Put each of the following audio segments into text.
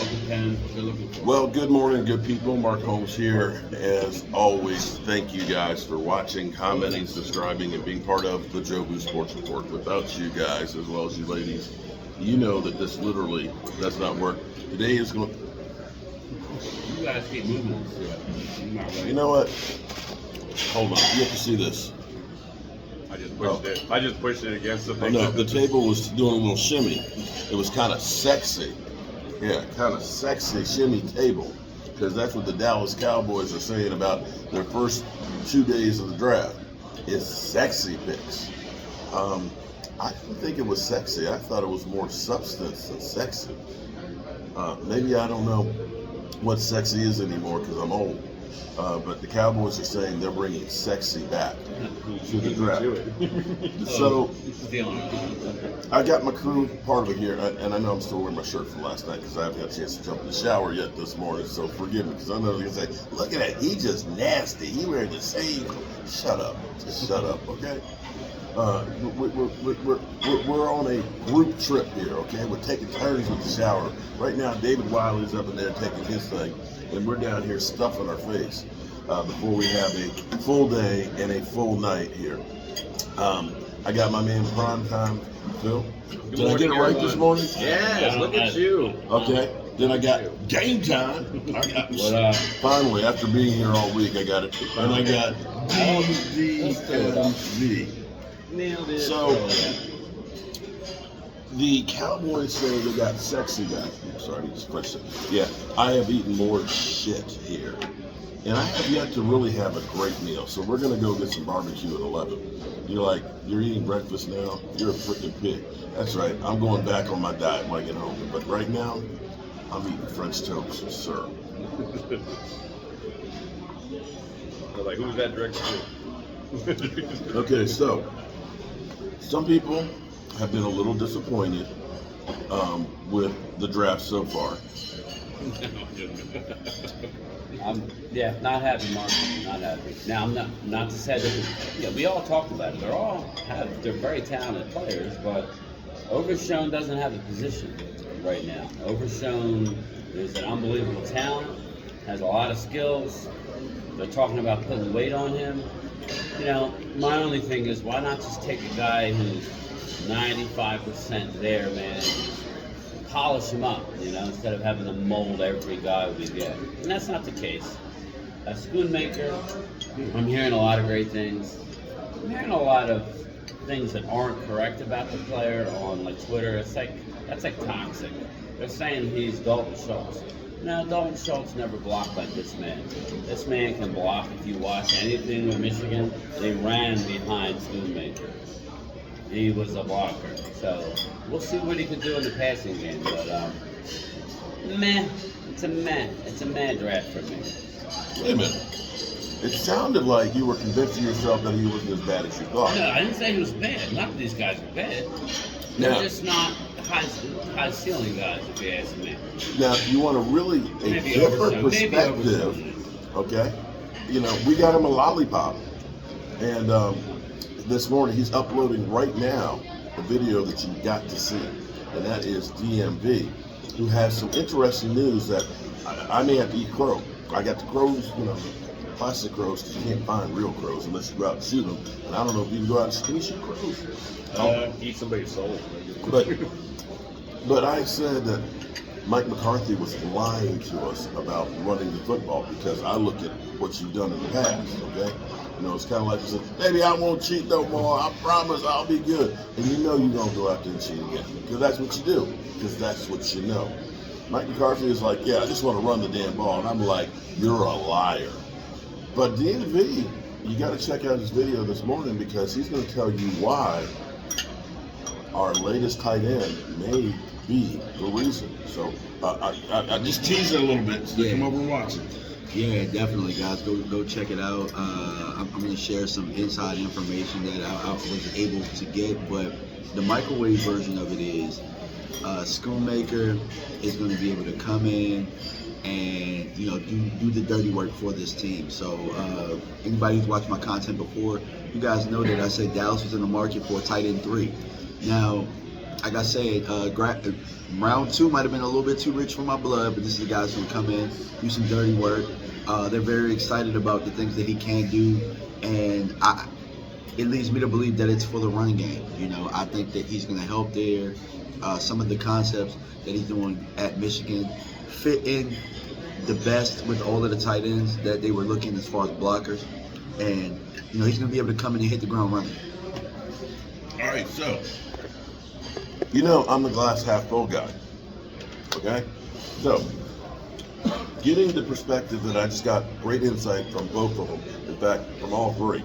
all depends what they're looking for. Well, good morning, good people. Mark Holmes here. As always, thank you guys for watching, commenting, subscribing, and being part of the Jobu Sports Report. Without you guys, as well as you ladies, you know that this literally does not work. Today is going. You guys keep moving this shit. You're not ready. You know what? Hold on. You have to see this. I just pushed it against the Oh thing. no, the table was doing a little shimmy. It was kind of sexy. Yeah, kind of sexy shimmy table. Because that's what the Dallas Cowboys are saying about their first 2 days of the draft. It's sexy picks. I didn't think it was sexy. I thought it was more substance than sexy. Maybe I don't know what sexy is anymore because I'm old. But the Cowboys are saying they're bringing sexy back to the draft. So I got my crew part of it here, and I know I'm still wearing my shirt from last night because I haven't had a chance to jump in the shower yet this morning. So forgive me because I know they're gonna say, "Look at that, he just nasty. He wearing the same." Shut up, just shut up, okay? We're on a group trip here, okay? We're taking turns with the shower. Right now, David Wiley's up in there taking his thing, and we're down here stuffing our face before we have a full day and a full night here. I got my man Primetime, Phil. Did I get it right this morning? Yes, look at you. Okay. Then I got Game Time. Finally, after being here all week, I got it. And I got DMV. Nailed it. So, the Cowboys say they got sexy back. I'm sorry, I need to press it. Yeah, I have eaten more shit here. And I have yet to really have a great meal. So we're going to go get some barbecue at 11. You're like, you're eating breakfast now? You're a freaking pig. That's right. I'm going back on my diet when I get home. But right now, I'm eating French toast with syrup. I'm like, who's that directed to? Okay, so some people have been a little disappointed with the draft so far. Yeah, not happy, Mark. Not happy. Now, I'm not to say that. We all talked about it. They're very talented players, but Overshown doesn't have a position right now. Overshown is an unbelievable talent, has a lot of skills. They're talking about putting weight on him. My only thing is, why not just take a guy who's 95% there, man, and polish him up, instead of having to mold every guy we get. And that's not the case. A Schoonmaker, I'm hearing a lot of great things. I'm hearing a lot of things that aren't correct about the player on Twitter. That's toxic. They're saying he's Dalton Schultz. No, Dalton Schultz never blocked like this man. This man can block. If you watch anything with Michigan, they ran behind Schoonmaker. He was a blocker. So we'll see what he can do in the passing game. But meh. It's a meh draft for me. Wait a minute. It sounded like you were convincing yourself that he wasn't as bad as you thought. No, I didn't say he was bad. None of these guys are bad. They're just not high ceiling guys, if you ask me. Now, if you want a really different perspective, okay? We got him a lollipop. And this morning, he's uploading right now a video that you got to see. And that is DMV, who has some interesting news that I may have to eat crow. I got the crows, plastic crows, because you can't find real crows unless you go out and shoot them. And I don't know if you can go out and can you shoot crows? Eat somebody's soul. But I said that Mike McCarthy was lying to us about running the football because I look at what you've done in the past, okay? It's kind of like you said, maybe I won't cheat no more. I promise I'll be good. And you're going to go out there and cheat again because that's what you do, because that's what you know. Mike McCarthy is like, yeah, I just want to run the damn ball. And I'm like, you're a liar. But DMV, you got to check out his video this morning because he's going to tell you why our latest tight end may be the reason. So I just teased it a little bit so they come over and watch it. Yeah, definitely, guys. Go check it out. I'm going to share some inside information that I was able to get, but the microwave version of it is Schoonmaker is going to be able to come in and do the dirty work for this team. So anybody who's watched my content before, you guys know that I said Dallas was in the market for a tight end 3. Now, like I said, round 2 might have been a little bit too rich for my blood, but this is the guys who come in, do some dirty work. They're very excited about the things that he can do, and it leads me to believe that it's for the running game. You know, I think that he's going to help there. Some of the concepts that he's doing at Michigan fit in the best with all of the tight ends that they were looking as far as blockers, and you know he's going to be able to come in and hit the ground running. All right, so you know I'm the glass half full guy. Okay, so getting the perspective that I just got great insight from both of them. In fact, from all three,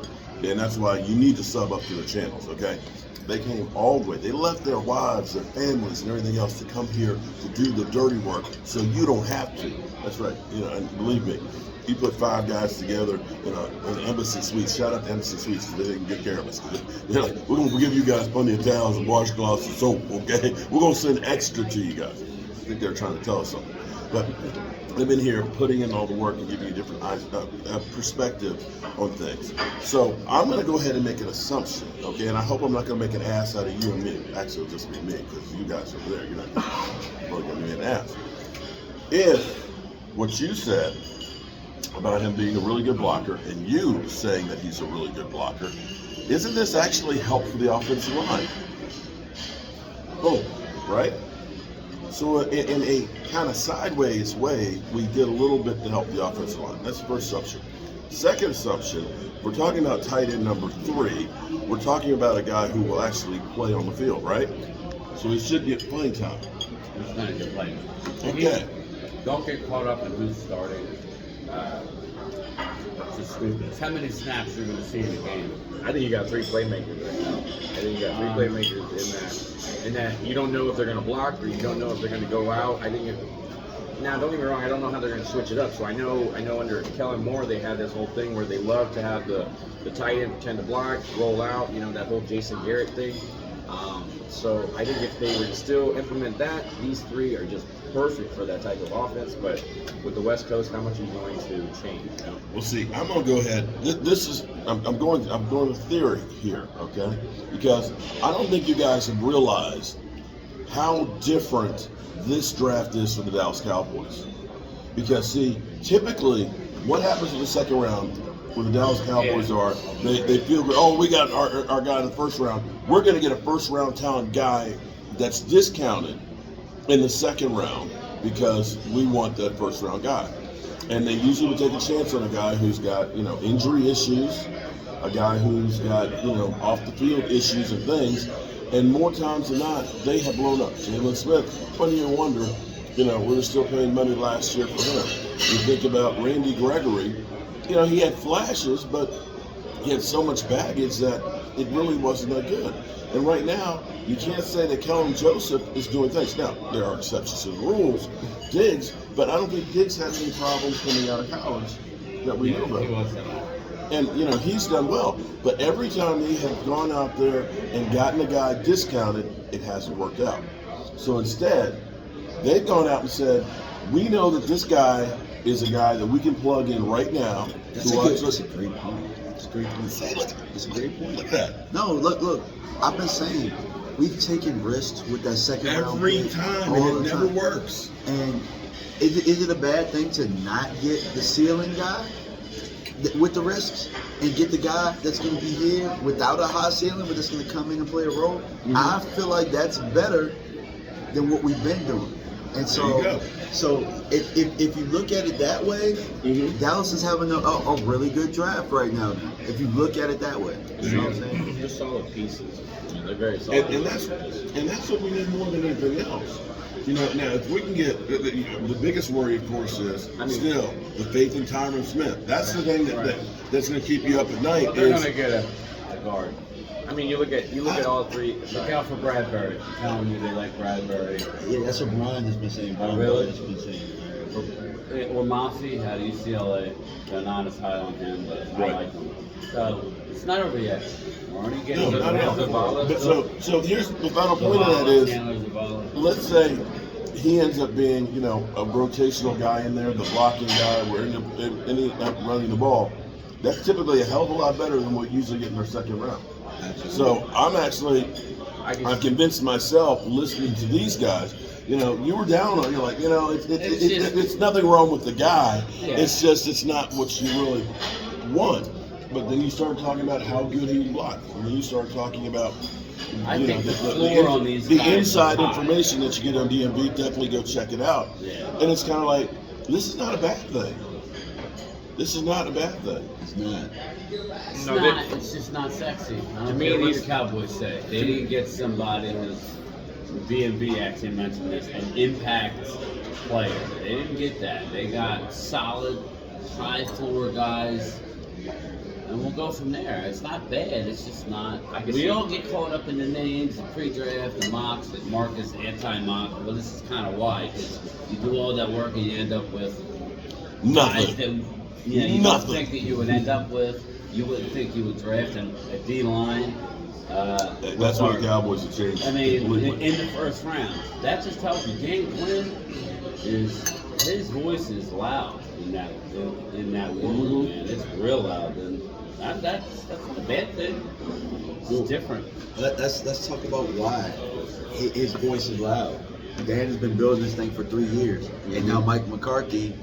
and that's why you need to sub up to the channels. Okay, they came all the way. They left their wives, their families, and everything else to come here to do the dirty work, so you don't have to. That's right. You know, and believe me, he put 5 guys together in an Embassy Suites. Shout out to Embassy Suites because they didn't get care of us. They're like, we're going to give you guys plenty of towels and washcloths and soap, okay? We're going to send extra to you guys. I think they're trying to tell us something. But they've been here putting in all the work and giving you different perspective on things. So I'm going to go ahead and make an assumption, okay? And I hope I'm not going to make an ass out of you and me. Actually, it'll just be me because you guys are there. You're not going to be an ass. If what you said about him being a really good blocker and you saying that he's a really good blocker, isn't this actually help for the offensive line? Boom, right? So in a kind of sideways way, we did a little bit to help the offensive line. That's the first assumption. Second assumption, we're talking about tight end number 3. We're talking about a guy who will actually play on the field, right? So he should get playing time. He's going to get playing. Okay. Don't get caught up in who's starting. It's just stupid. It's how many snaps you're going to see in the game. I think you got 3 playmakers right now. I think you got 3 playmakers in that you don't know if they're going to block or you don't know if they're going to go out. I think now don't get me wrong, I don't know how they're going to switch it up. So I know under Kellen Moore they had this whole thing where they love to have the tight end pretend to block, roll out, you know, that whole Jason Garrett thing. So I think if they were to still implement that, these 3 are just perfect for that type of offense. But with the West Coast, how much are you going to change? You know? We'll see. I'm gonna go ahead. I'm going with theory here, okay? Because I don't think you guys have realized how different this draft is for the Dallas Cowboys. Because see, typically, what happens in the second round where the Dallas Cowboys are, they feel, oh, we got our guy in the first round. We're going to get a first-round talent guy that's discounted in the second round because we want that first-round guy. And they usually would take a chance on a guy who's got, you know, injury issues, a guy who's got, you know, off-the-field issues and things. And more times than not, they have blown up. Jalen Smith, 20-year wonder, you know, we were still paying money last year for him. You think about Randy Gregory, you know, he had flashes, but he had so much baggage that it really wasn't that good. And right now, you can't say that Kellen Joseph is doing things. Now, there are exceptions to the rules, Diggs, but I don't think Diggs has any problems coming out of college that we know about. He was And, you know, he's done well. But every time they have gone out there and gotten a guy discounted, it hasn't worked out. So instead, they've gone out and said, we know that this guy is a guy that we can plug in right now. That's a great point. It's a great point. It's a great point. Look at that. No, look. I've been saying we've taken risks with that second round Every pick time, all and it the never time. works. And is it a bad thing to not get the ceiling guy with the risks and get the guy that's going to be here without a high ceiling but that's going to come in and play a role? Mm-hmm. I feel like that's better than what we've been doing. And so, There you go. so if you look at it that way, Mhm. Dallas is having a really good draft right now. If you look at it that way, you know what I'm saying? They're solid pieces. They're very solid. And that's what we need more than anything else. You know, now if we can get the biggest worry, of course, is still the faith in Tyron Smith. That's the thing that's going to keep you up at night. Well, they're is- going to get a guard. I mean, you look at all 3. Look out for Bradbury. I'm telling you, they like Bradbury. Yeah, that's what Brian has been saying. Brian Really? has been saying. Or Massey had UCLA. They're not as high on him, but I Right. like him. So it's not over yet. We're only getting No, to not at all. Zavala. But so here's the final point of that is, let's say he ends up being, you know, a rotational guy in there, the blocking guy, where ending up running the ball. That's typically a hell of a lot better than what we usually get in our second round. So I'm actually, I've convinced myself listening to these guys. You know, you were down on. You're like, you know, it's nothing wrong with the guy. Yeah. It's just it's not what you really want. But then you start talking about how good he blocked, and then you start talking about. I think the floor on these the guys inside is high. information that you get on DMV, definitely go check it out. Yeah. And it's kind of like, this is not a bad thing. This is not a bad thing. It's not. It's No, not. It's just not sexy. I don't me, care what these- the Cowboys say. They didn't get somebody who's B&B actually mentioned this, an impact player. They didn't get that. They got solid, high floor guys, and we'll go from there. It's not bad. It's just not. I can We see- all get caught up in the names, the pre-draft, the mocks, that Mark is anti-mock. Well, this is kind of why, because you do all that work and you end up with guys Nothing. that you don't Nothing. think that you would end up with. You wouldn't think you would draft a D line. That's why the Cowboys have changed. I mean, completely. in the first round. That just tells you, Dan Quinn his voice is loud in that room, man. It's real loud, and that's not a bad thing. It's different. Let's talk about why his voice is loud. Dan has been building this thing for 3 years, and now Mike McCarthy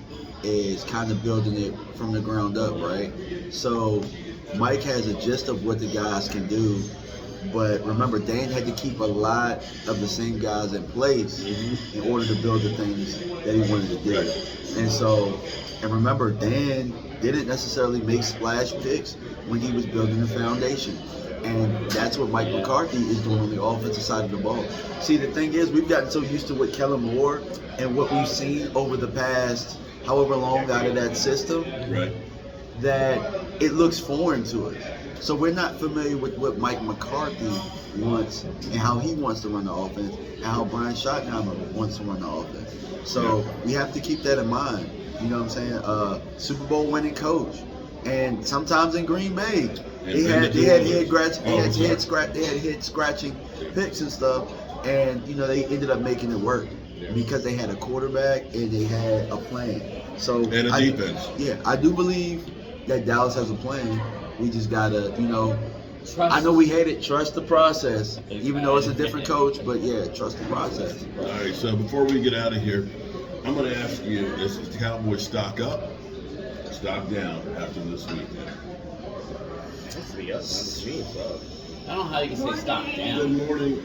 is kind of building it from the ground up, right? So Mike has a gist of what the guys can do, but remember, Dan had to keep a lot of the same guys in place in order to build the things that he wanted to do. And so, and remember, Dan didn't necessarily make splash picks when he was building the foundation. And that's what Mike McCarthy is doing on the offensive side of the ball. See, the thing is, we've gotten so used to what Kellen Moore and what we've seen over the past however long out of that system Right. that it looks foreign to us. So we're not familiar with what Mike McCarthy wants and how he wants to run the offense and how Brian Schottenheimer wants to run the offense. So we have to keep that in mind. You know what I'm saying? Super Bowl winning coach. And sometimes in Green Bay, they had head scratching picks and stuff, and you know they ended up making it work because they had a quarterback and they had a plan. So And a defense. Yeah, I do believe that Dallas has a plan. We just gotta, you know, Trust. I know we hate it. Trust the process, even though it's a different coach. But yeah, trust the process. All right, so before we get out of here, I'm going to ask you, is the Cowboys stock up, stock down after this week? That's to be us, not to me. So. I don't know how you can say stop Good down. morning.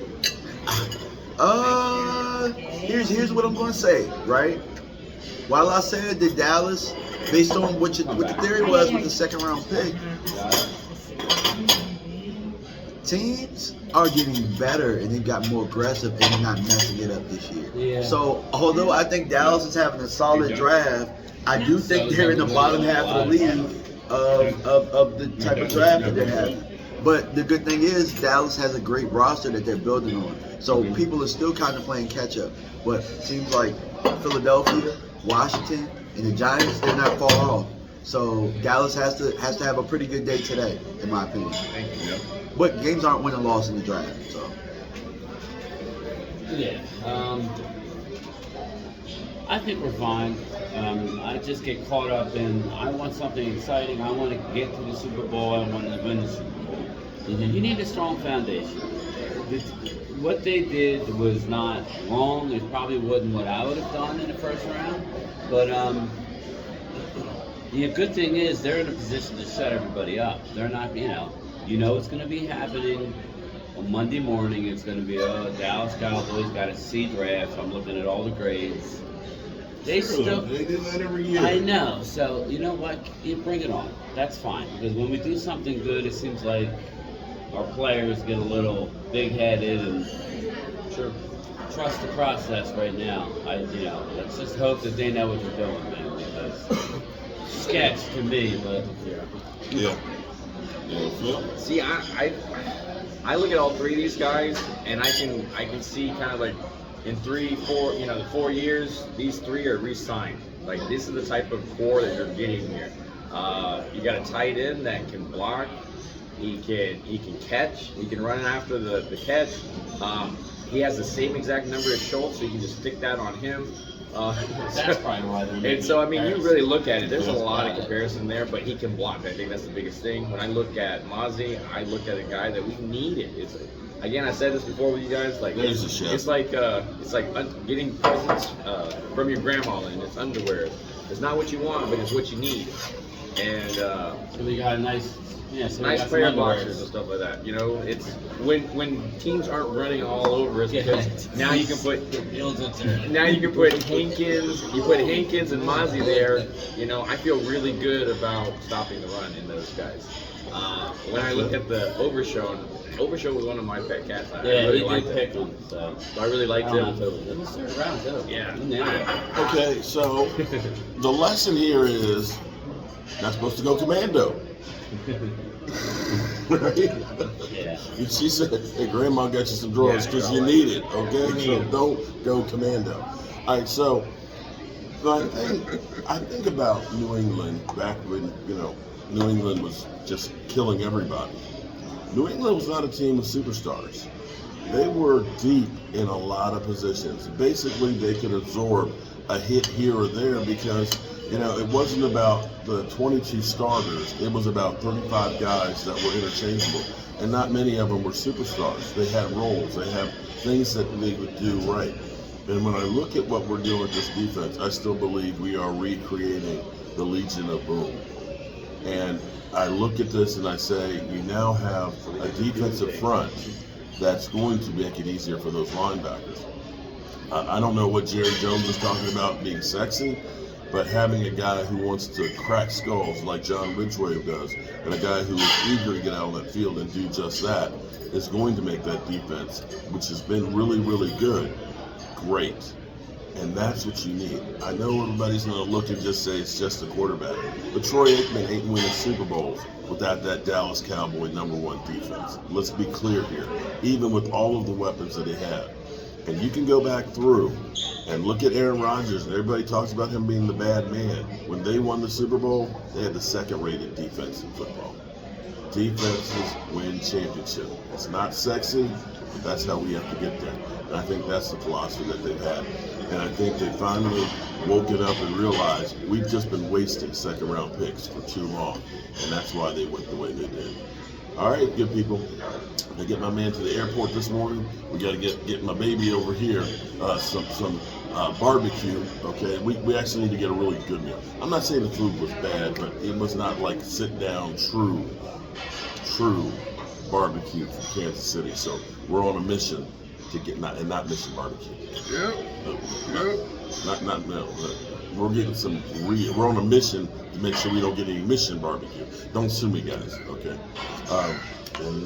Here's what I'm gonna say, right? While I said that Dallas, based on what the theory was with the second round pick, teams are getting better and they've got more aggressive and they're not messing it up this year. Yeah. So although I think Dallas is having a solid draft, I do think they're in the bottom half of the league of the type of draft that they're having. But the good thing is Dallas has a great roster that they're building on. So people are still kind of playing catch up. But it seems like Philadelphia, Washington, and the Giants, they're not far off. So Dallas has to have a pretty good day today, in my opinion. Yeah. But games aren't win and loss in the draft. So Yeah. I think we're fine. I just get caught up in, I want something exciting. I want to get to the Super Bowl. I want to win the Super Bowl. You need a strong foundation. What they did was not wrong. It probably wasn't what I would have done in the first round. But the good thing is they're in a position to shut everybody up. They're not, it's going to be happening on Monday morning. It's going to be, Dallas Cowboys got a C draft. I'm looking at all the grades. They still, They do that every year. I know. So you know what? You bring it on. That's fine. Because when we do something good, it seems like our players get a little big-headed and trust the process right now. Let's just hope that they know what they're doing, man. Because sketch to me, but Yeah. Yeah, Phil? See, I look at all three of these guys, and I can see kind of like in 3, 4, the 4 years, these three are re-signed. Like this is the type of core that you're getting here. You got a tight end that can block. He can catch. He can run after the catch. He has the same exact number as Schultz, so you can just stick that on him. that's probably why they're making And so, I mean, you really look at it, there's a Yeah. lot of comparison there, but he can block. I think that's the biggest thing. When I look at Mozzie, I look at a guy that we needed. again, I said this before with you guys. Like There's a chef. it's like getting presents from your grandma and it's underwear. It's not what you want, but it's what you need. And So we got a nice, so we nice got some prayer underwear. boxes and stuff like that. You know, it's when teams aren't running all over us because now you can put Hankins, you put Hankins and Mozzie there. You know, I feel really good about stopping the run in those guys. When I look at the Overshow was one of my pet cats. I Yeah, really he liked did him. pick him. So I really liked him. it was third round too. Yeah. He nailed it. Okay, so the lesson here is not supposed to go commando. Right? Yeah. She said, hey, Grandma got you some drawers Yeah, because you're you right. need it, You okay? need So it. don't go commando. All right, so I think about New England back when, New England was just killing everybody. New England was not a team of superstars. They were deep in a lot of positions. Basically, they could absorb a hit here or there because, it wasn't about the 22 starters. It was about 35 guys that were interchangeable. And not many of them were superstars. They had roles. They had things that they would do right. And when I look at what we're doing with this defense, I still believe we are recreating the Legion of Boom. And I look at this and I say, you now have a defensive front that's going to make it easier for those linebackers. I don't know what Jerry Jones is talking about being sexy, but having a guy who wants to crack skulls like John Ridgway does, and a guy who is eager to get out on that field and do just that, is going to make that defense, which has been really, really good, great. And that's what you need. I know everybody's going to look and just say it's just a quarterback, but Troy Aikman ain't winning Super Bowls without that Dallas Cowboy #1 defense. Let's be clear here. Even with all of the weapons that he had. And you can go back through and look at Aaron Rodgers, and everybody talks about him being the bad man. When they won the Super Bowl, they had the second-rated defense in football. Defenses win championship. It's not sexy, but that's how we have to get there. And I think that's the philosophy that they've had. And I think they finally woke it up and realized we've just been wasting second-round picks for too long. And that's why they went the way they did. All right, good people. I get my man to the airport this morning. We got to get my baby over here some barbecue. Okay, we actually need to get a really good meal. I'm not saying the food was bad, but it was not like sit down true barbecue from Kansas City. So we're on a mission to get not mission barbecue. Yeah. No. We're getting we're on a mission to make sure we don't get any mission barbecue. Don't sue me, guys. Okay. And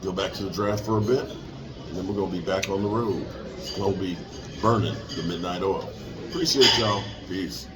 go back to the draft for a bit, and then we're gonna be back on the road. It's gonna be burning the midnight oil. Appreciate y'all. Peace.